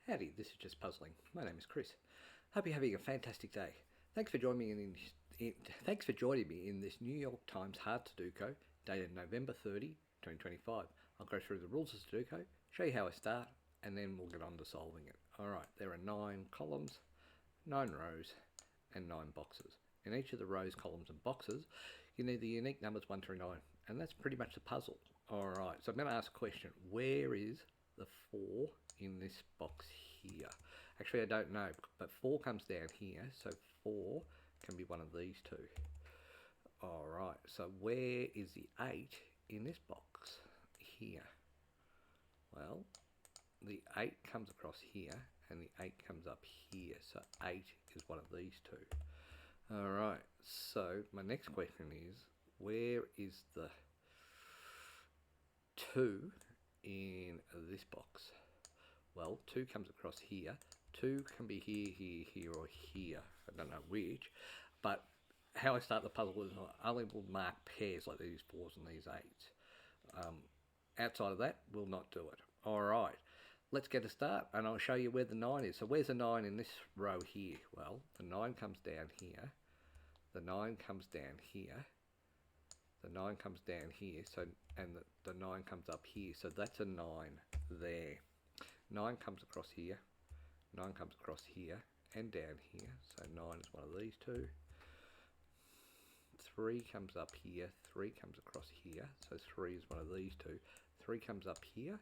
Howdy, this is Just Puzzling. My name is Chris. Hope you're having a fantastic day. Thanks for joining me in this New York Times Hard Sudoku dated November 30, 2025. I'll go through the rules of Sudoku, show you how I start, and then we'll get on to solving it. Alright, there are 9 columns, 9 rows, and 9 boxes. In each of the rows, columns, and boxes, you need the unique numbers 1 through 9, and that's pretty much the puzzle. Alright, so I'm going to ask a question. Where is the 4 in this box here? Actually, I don't know, but 4 comes down here, so 4 can be one of these two. Alright, so where is the 8 in this box here? Well, the 8 comes across here, and the 8 comes up here, so 8 is one of these two. Alright, so my next question is, where is the 2 in this box? Well, 2 comes across here. 2 can be here, here, here, or here. I don't know which. But how I start the puzzle is I only will mark pairs like these 4s and these 8s. Outside of that, we'll not do it. Alright, let's get a start and I'll show you where the 9 is. So where's the 9 in this row here? Well, the 9 comes down here. The 9 comes down here. The 9 comes down here, so and the 9 comes up here. So that's a 9 there. 9 comes across here, 9 comes across here and down here, so 9 is one of these two. 3 comes up here, 3 comes across here, so 3 is one of these two. 3 comes up here,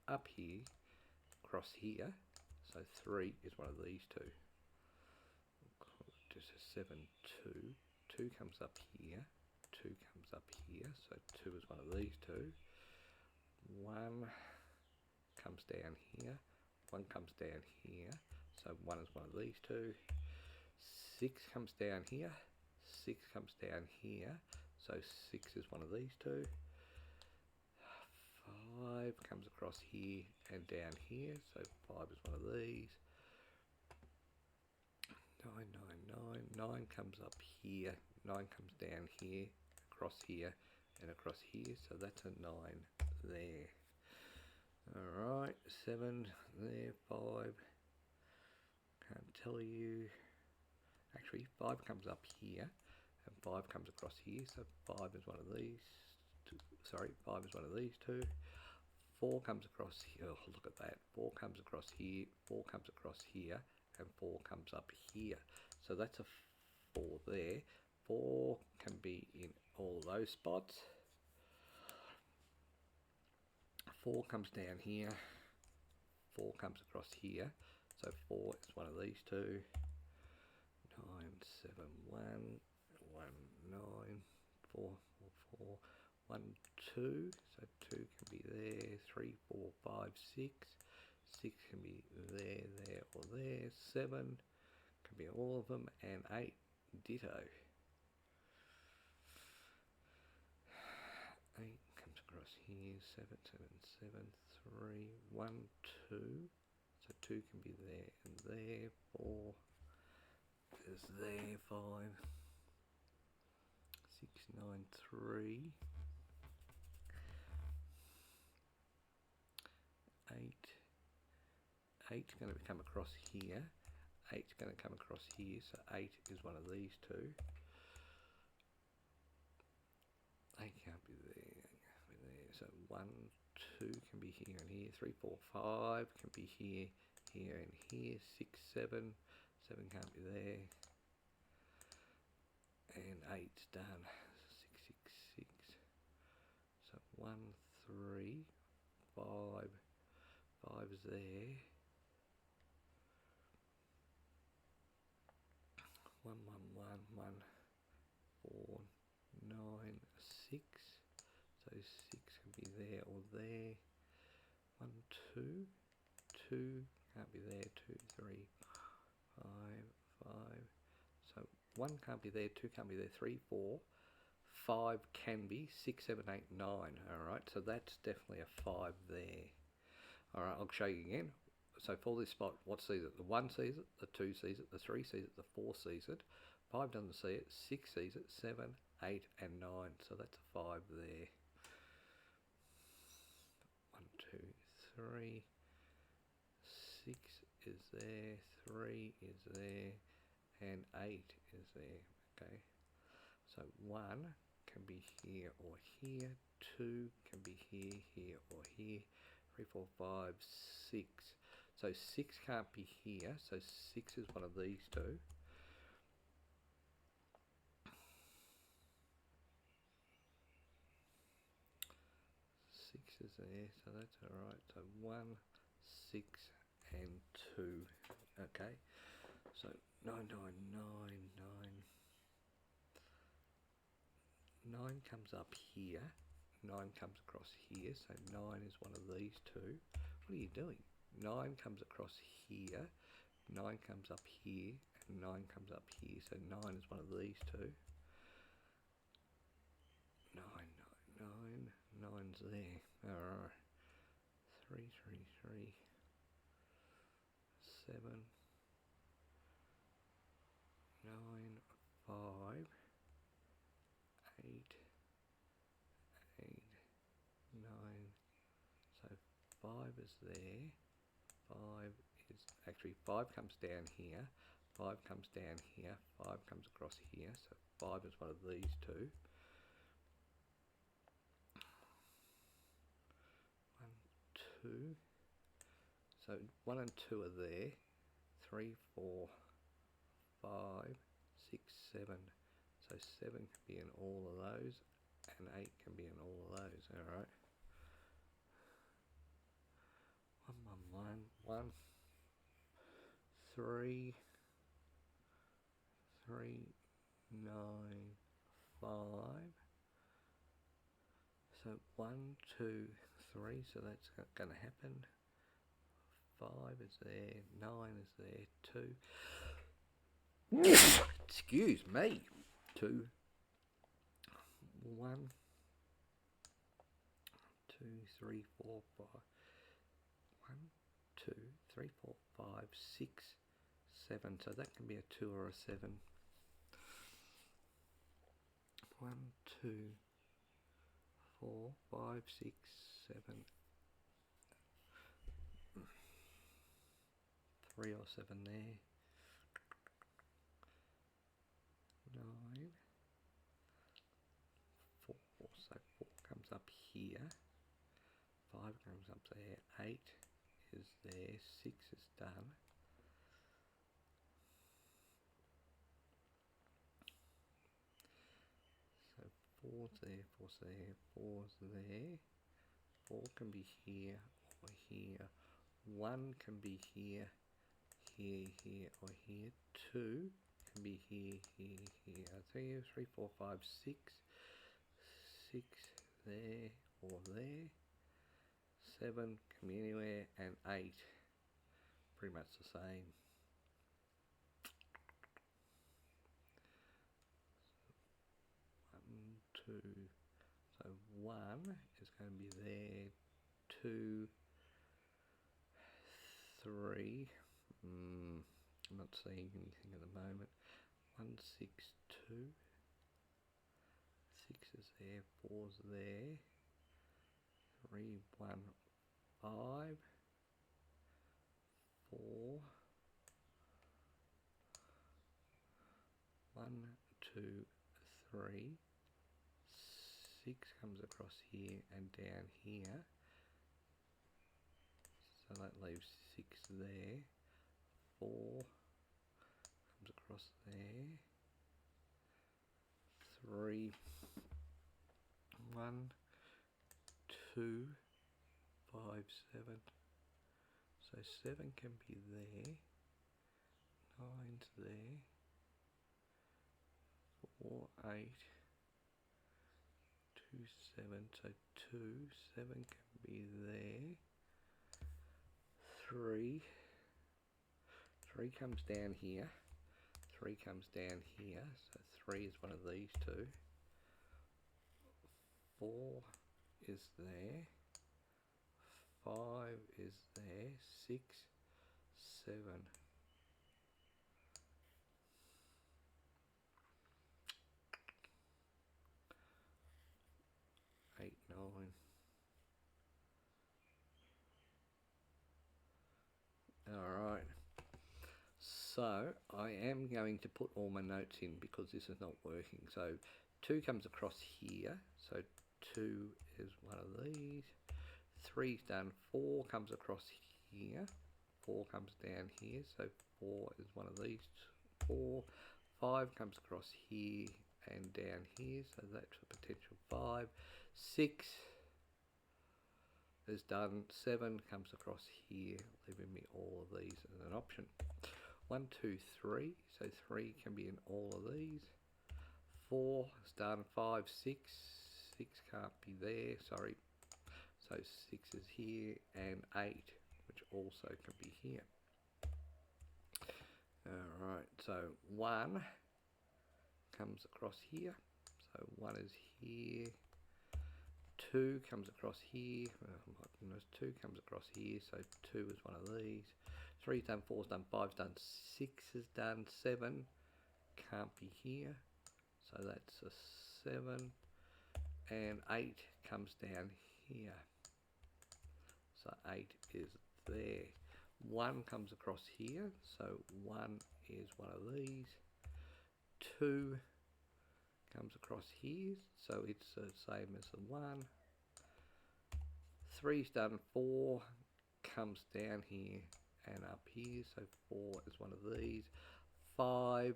across here, so 3 is one of these two. Just a 7, 2. 2 comes up here, 2 comes up here, so 2 is one of these two. 1 comes down here, 1 comes down here, so 1 is one of these two. 6 comes down here, 6 comes down here, so 6 is one of these two. 5 comes across here and down here, so 5 is one of these. 9, 9, 9, 9 comes up here, 9 comes down here, across here, and across here, so that's a 9 there. Alright, 7 there, 5, can't tell you. Actually, 5 comes up here, and 5 comes across here, so 5 is one of these two. Sorry, 5 is one of these two. 4 comes across here, oh, look at that. 4 comes across here, 4 comes across here, and 4 comes up here. So that's a 4 there. 4 can be in all those spots. 4 comes down here, 4 comes across here, so 4 is one of these two. 9, 7, 1, 1, 9, 4, 4, 4, 1, 2, so 2 can be there, 3, 4, 5, 6, 6 can be there, there, or there, 7 can be all of them, and 8 ditto. 8 comes across here, 7, 7, 7, 3, 1, 2, so 2 can be there and there, 4 is there, 5, 6, 9, 3, 8, 8's going to come across here, 8's going to come across here, so 8 is one of these two. 8 can't be there, so 1, 2 can be here and here, 3, 4, 5 can be here, here and here, 6, 7, 7 can't be there, and 8's done, 6, 6, 6, so 1, 3, 5, 5's there, 1, 1, 1, 1, 4, 9, 6, so 6 can be there or there, 1, 2, 2 can't be there, 2, 3, 5, 5, so 1 can't be there, 2 can't be there, 3, 4, 5 can be, 6, 7, 8, 9, alright, so that's definitely a 5 there. Alright, I'll show you again. So for this spot, what sees it? The 1 sees it, the 2 sees it, the 3 sees it, the 4 sees it, 5 doesn't see it, 6 sees it, 7, 8 and 9, so that's a 5 there. 1, 2, 3, 6 is there, 3 is there, and 8 is there. Okay, so 1 can be here or here, 2 can be here, here or here, 3, 4, 5, 6. So 6 can't be here, so 6 is one of these two. 6 is there, so that's alright. So 1, 6 and 2. Okay, so 9, 9, 9, 9. 9 comes up here, 9 comes across here, so 9 is one of these two. What are you doing? 9 comes across here, 9 comes up here, and 9 comes up here, so 9 is one of these two. 9, 9, 9, 9's there. Alright. 3, 3, 3, 7, 9, 5, 8, 8, 9. So 5 is there. 5 is actually 5 comes down here. 5 comes down here. 5 comes across here. So 5 is one of these two. 1, 2. So 1 and 2 are there. 3, 4, 5, 6, 7. So 7 can be in all of those, and 8 can be in all of those. Alright. 1, 1, 1, 1, 3, 3, 9, 5. So 1, 2, 3. So that's going to happen. 5 is there. 9 is there. 2. Excuse me. 2, 1, 2, 3, 4, 5. 1, 2, 3, 4, 5, 6, 7. So that can be a 2 or a 7. 1, 2, 4, 5, 6, 7. 3 or 7 there. 9, 4. So 4 comes up here. 5 comes up there. 8 is there. 6 is done. So 4's there. 4's there. 4's there. 4 can be here or here. 1 can be here, here, here, or here. 2 can be here, here, here. 3, 4, 5, 6. 6 there or there. 7 can be anywhere, and 8 pretty much the same. One, 2. So 1 is going to be there. 2, 3. I'm not seeing anything at the moment. 1, 6, 2. 6 is there. 4's there. 3, 1, 5. 4. 1, 2, 3. 6 comes across here and down here. So that leaves 6 there. 4 comes across there. 3, 1, 2, 5, 7. So 7 can be there. 9's there. 4, 8, 2, 7. So 2, 7 can be there. 3 comes down here. 3 comes down here. So 3 is one of these two. 4 is there. 5 is there. 6, 7. 8, 9. So I am going to put all my notes in because this is not working. So 2 comes across here. So 2 is one of these. 3's done. 4 comes across here. 4 comes down here. So 4 is one of these. 4. 5 comes across here and down here. So that's a potential 5. 6 is done. 7 comes across here, leaving me all of these as an option. 1, 2, 3. So 3 can be in all of these. 4 is done. 5, 6. 6 can't be there. Sorry. So 6 is here, and 8, which also can be here. Alright, so 1 comes across here. So 1 is here. 2 comes across here. Oh my goodness, 2 comes across here. So 2 is one of these. 3's done, 4's done, 5's done, 6 is done, 7 can't be here. So that's a 7. And 8 comes down here. So 8 is there. 1 comes across here. So 1 is one of these. 2 comes across here. So it's the same as the 1. 3's done. 4 comes down here and up here. So 4 is one of these. 5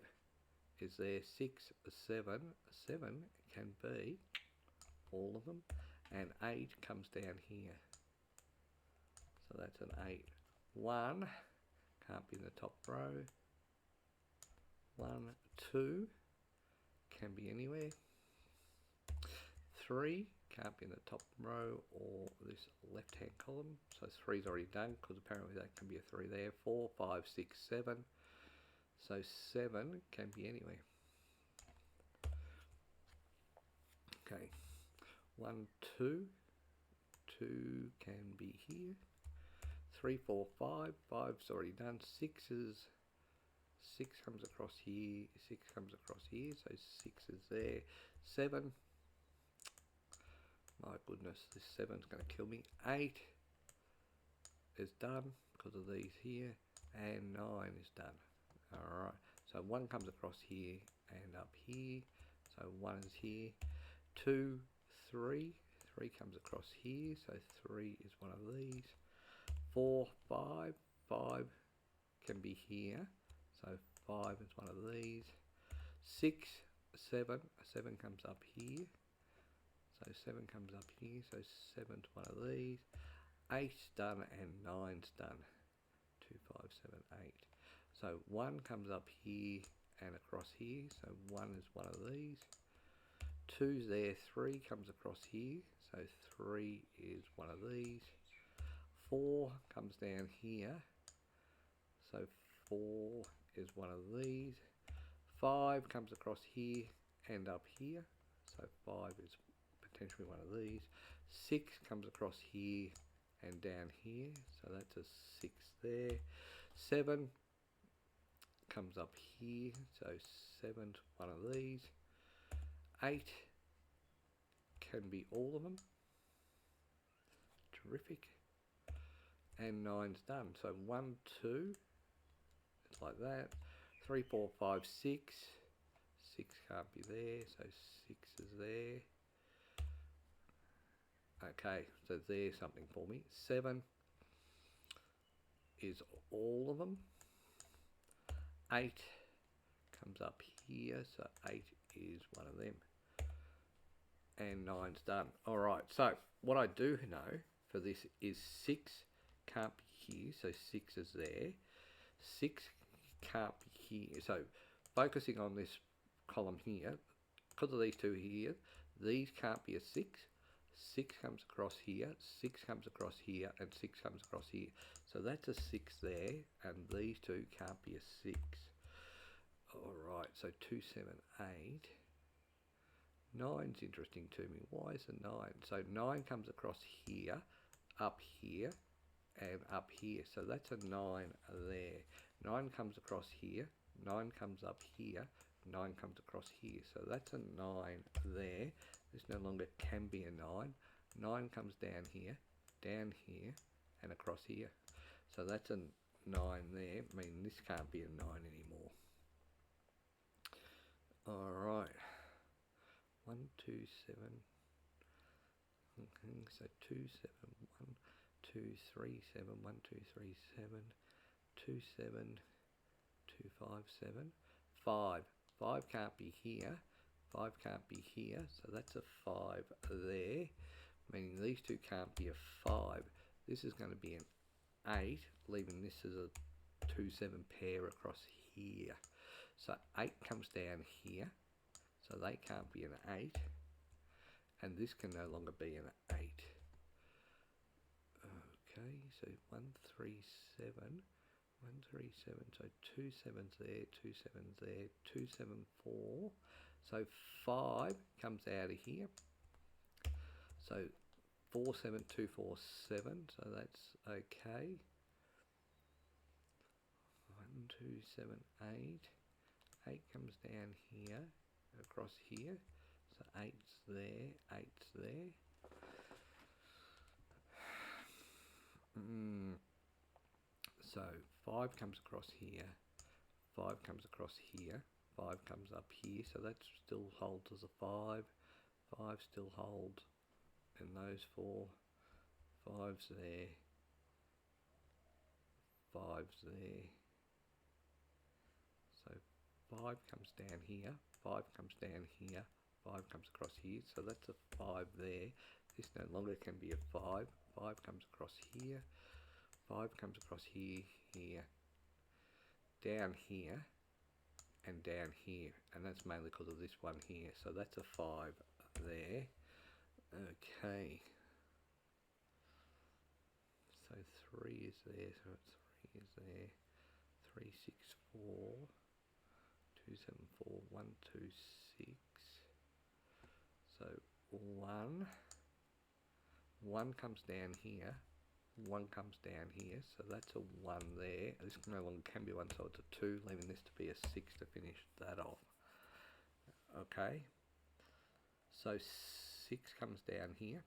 is there. 6, 7. 7 can be all of them. And 8 comes down here. So that's an 8. 1 can't be in the top row. 1, 2 can be anywhere. 3 can't be in the top row or this left hand column. So 3's already done because apparently that can be a 3 there. 4, 5, 6, 7. So 7 can be anywhere. Okay. 1, 2. 2 can be here. 3, 4, 5. 5's already done. 6 comes across here. 6 comes across here. So 6 is there. 7. My goodness, this 7's going to kill me. 8 is done because of these here. And 9 is done. Alright. So 1 comes across here and up here. So 1 is here. 2, 3. 3 comes across here. So 3 is one of these. 4, 5. 5 can be here. So 5 is one of these. 6, 7. 7 comes up here. So 7 comes up here. So 7's one of these. 8's done and 9's done. 2, 5, 7, 8. So 1 comes up here and across here. So 1 is one of these. 2's there. 3 comes across here. So 3 is one of these. 4 comes down here. So 4 is one of these. 5 comes across here and up here. So 5 is potentially one of these. 6 comes across here and down here. So that's a 6 there. 7 comes up here. So 7's one of these. 8 can be all of them. Terrific. And 9's done. So 1, 2, it's like that. 3, 4, 5, 6. 6 can't be there, so 6 is there. Okay, so there's something for me. 7 is all of them. 8 comes up here, so 8 is one of them. And 9's done. Alright, so what I do know for this is 6 can't be here, so 6 is there. 6 can't be here. So focusing on this column here, because of these two here, these can't be a 6. 6 comes across here, 6 comes across here, and 6 comes across here. So that's a 6 there, and these two can't be a 6. Alright, so 2, 7, 8. 9's interesting to me. Why is a 9? So 9 comes across here, up here, and up here. So that's a 9 there. 9 comes across here, 9 comes up here, 9 comes across here. So that's a 9 there. This no longer can be a 9. 9 comes down here, and across here. So that's a 9 there, meaning this can't be a 9 anymore. Alright, 1, 2, 7. Okay, so 2, 7, 1, 2, 3, 7, 1, 2, 3, 7, 2, 7, 2, 5, 7, 5. 5 can't be here. 5 can't be here, so that's a 5 there, meaning these two can't be a 5. This is going to be an 8, leaving this as a 2, 7 pair across here. So 8 comes down here, so they can't be an 8, and this can no longer be an 8. Okay, so 1, 3, 7, 1, 3, 7, so 2 7s there, 2 7s there, 2, 7, 4. So 5 comes out of here. So 4, 7, 2, 4, 7, so that's okay. 1, 2, 7, 8. 8 comes down here, across here. So 8's there, 8's there. So 5 comes across here, 5 comes across here, 5 comes up here, so that still holds as a 5. 5 still holds in those 4. 5's there, 5's there. So 5 comes down here, 5 comes down here, 5 comes across here, so that's a 5 there. This no longer can be a 5. 5 comes across here, 5 comes across here, here, down here, and down here, and that's mainly because of this one here, so that's a 5 there. Okay, so 3 is there, so 3 is there, 3, 6, 4, 2, 7, 4, 1, 2, 6, so 1 comes down here, 1 comes down here, so that's a 1 there. This no longer can be 1, so it's a 2, leaving this to be a 6 to finish that off. Okay, so 6 comes down here,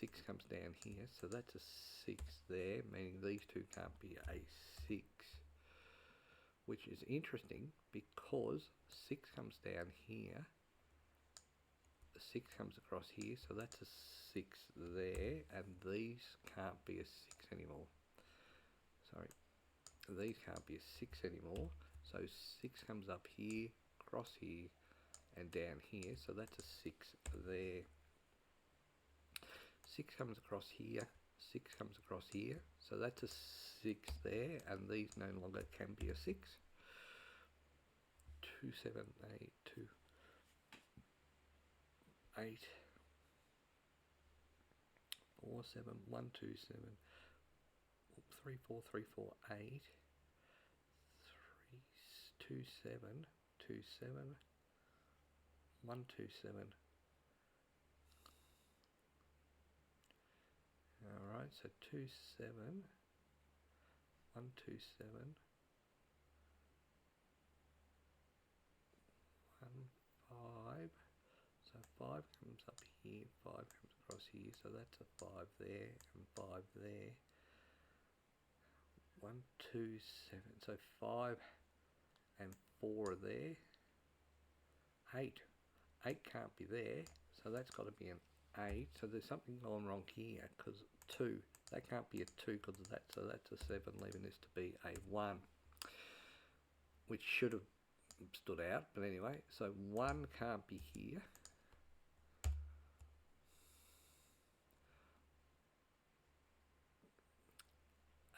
6 comes down here, so that's a 6 there, meaning these two can't be a 6, which is interesting because 6 comes down here, 6 comes across here, so that's a 6 there, and these can't be a 6 anymore. Sorry, these can't be a 6 anymore, so 6 comes up here, across here, and down here, so that's a 6 there. 6 comes across here, 6 comes across here, so that's a 6 there, and these no longer can be a 6. 2, 7, 8, 2, 8, 4, 7, 1, 2, 7, 3, 4, 3, 4, 8, 3, 2, 7, 2, 7, 1, 2, 7. Alright, so 2, 7, 1, 2, 7, 1, 5. So 5 comes up here, 5 comes across here, so that's a 5 there and 5 there. 1, 2, 7, so 5 and 4 are there. 8 can't be there, so that's got to be an 8, so there's something going wrong here, because 2, that can't be a 2 because of that, so that's a 7, leaving this to be a 1, which should have stood out, but anyway, so 1 can't be here.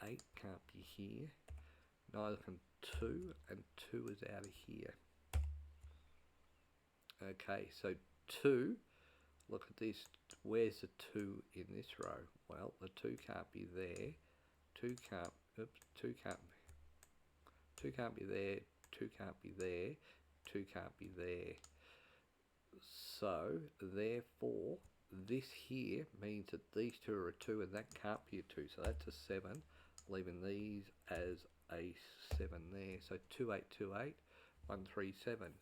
8 can't be here, neither can 2, and 2 is out of here. Okay, so 2, look at this, where's the 2 in this row? Well, the 2 can't be there, 2 can't be there, 2 can't be there, 2 can't be there. So, therefore, this here means that these two are a 2 and that can't be a 2, so that's a 7, leaving these as a 7 there. So 2, 8, 2, 8, 1, 3, 7.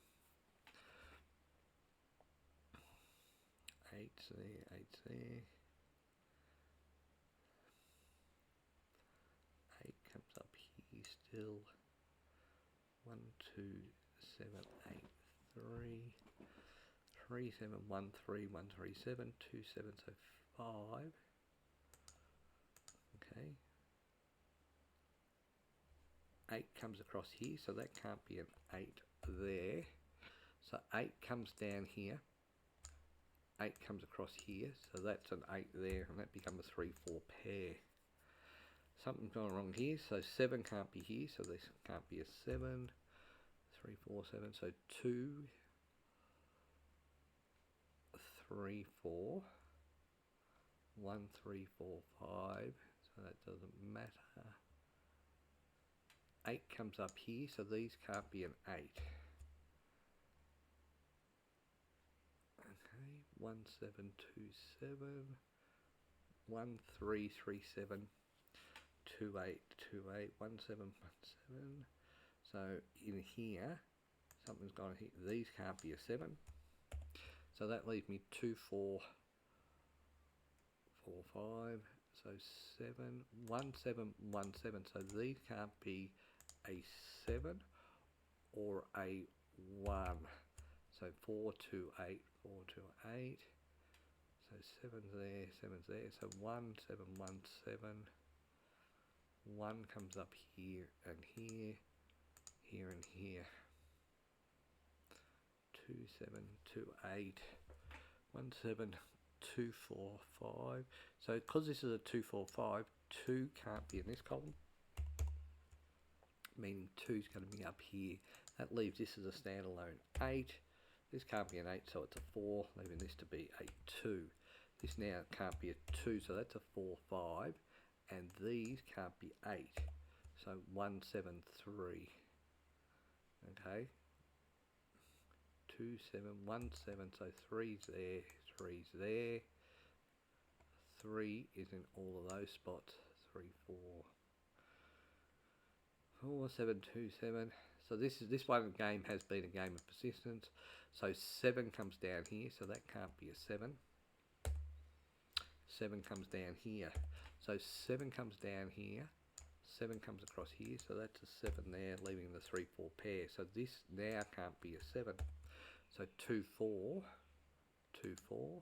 8's there, 8's there. 8 comes up till 1 2 7 8 3 3 7 1 3 1 3 7 2 7, so 5. Okay. 8 comes across here, so that can't be an 8 there. So 8 comes down here. 8 comes across here, so that's an 8 there, and that becomes a 3 4 pair. Something's gone wrong here, so 7 can't be here, so this can't be a 7. 3 4 7, so 2 3 4 1 3 4 5, so that doesn't matter. 8 comes up here, so these can't be an 8. Okay, 1 7 2 7 1 3 3 7 2 8 2 8 1 7 1 7. So in here, something's gone here. These can't be a 7. So that leaves me 2 4 4 5. So 7 1 7 1 7. So these can't be a 7 or a 1. So 4 2 8 4 2 8. So 7's there, 7's there. So 1 7 1 7. 1 comes up here and here, here and here. 2 7 2 8 1 7 2 4 5. So because this is a 2 4 5, 2 can't be in this column, meaning 2 is going to be up here. That leaves this as a standalone 8. This can't be an 8, so it's a 4, leaving this to be a 2. This now can't be a 2, so that's a 4 5, and these can't be 8. So 1 7 3. Okay. 2 7 1 7, so 3's there, 3's there. 3 is in all of those spots. 3 4 4 7 2 7. So this one game has been a game of persistence. So 7 comes down here, so that can't be a 7. 7 comes down here, so 7 comes down here. 7 comes across here, so that's a 7 there, leaving the 3 4 pair. So this now can't be a 7. So 2 4 2 4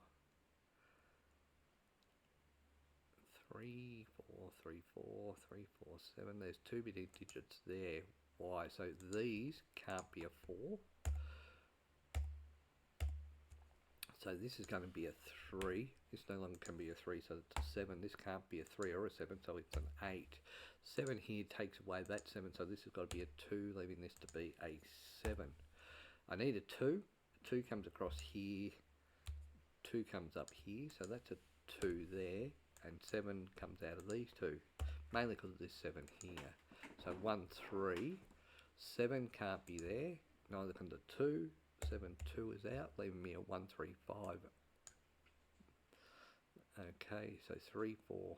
3 4 3 4 3 4 7. There's 2 digits there. Why? So these can't be a 4. So this is going to be a 3. This no longer can be a 3, so it's a 7. This can't be a 3 or a 7, so it's an 8. 7 here takes away that 7, so this has got to be a 2, leaving this to be a 7. I need a 2. 2 comes across here. 2 comes up here, so that's a 2 there. And 7 comes out of these 2, mainly because of this 7 here. So 1 3. 7 can't be there. Neither can the 2. 7 2 is out, leaving me a 1 3 5. Okay, so 3 4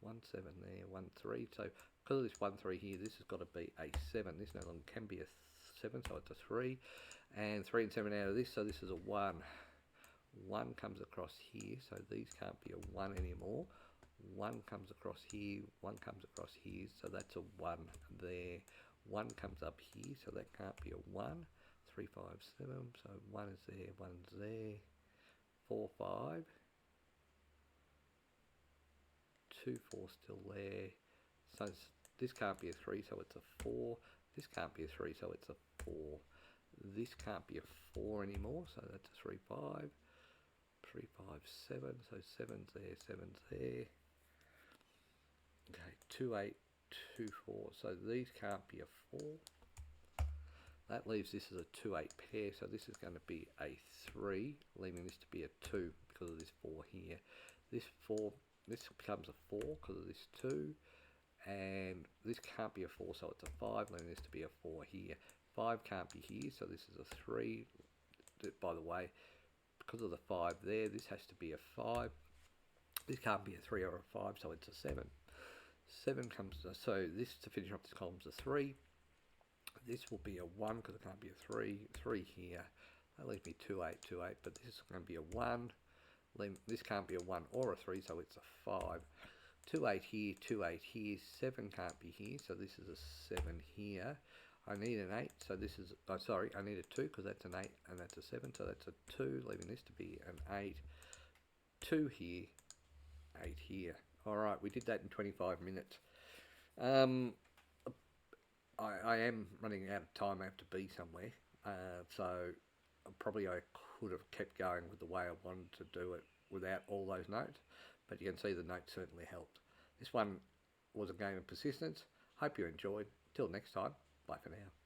1 7 there, 1 3. So because of this 1 3 here, this has got to be a 7. This no longer can be a 7, so it's a 3. And 3 and 7 out of this, so this is a 1. 1 comes across here, so these can't be a 1 anymore. 1 comes across here, 1 comes across here, so that's a 1 there. 1 comes up here, so that can't be a 1. 3 5 7, so 1 is there, 1's there. 4 5. 2 4 still there. So this can't be a 3, so it's a 4. This can't be a 3, so it's a 4. This can't be a 4 anymore, so that's a 3 5. 3 5 7, so 7's there, 7's there. Okay, 2 8 2 4, so these can't be a 4. That leaves this as a 2 8 pair, so this is going to be a 3, leaving this to be a 2 because of this 4 here. This becomes a 4 because of this 2, and this can't be a 4, so it's a 5, leaving this to be a 4 here. 5 can't be here, so this is a 3. By the way, because of the 5 there, this has to be a 5. This can't be a 3 or a 5, so it's a 7. 7 comes, so this, to finish off this column, is a 3. This will be a 1 because it can't be a 3. 3 here. That leaves me 2 8 2 8, but this is going to be a 1. This can't be a 1 or a 3, so it's a 5. 2 8 here, 2 8 here, 7 can't be here, so this is a 7 here. I need an 8, so this is, oh sorry, I need a 2 because that's an 8 and that's a 7, so that's a 2, leaving this to be an 8. 2 here, 8 here. Alright, we did that in 25 minutes. I am running out of time, I have to be somewhere, so probably I could have kept going with the way I wanted to do it without all those notes, but you can see the notes certainly helped. This one was a game of persistence. Hope you enjoyed. Till next time, bye for now.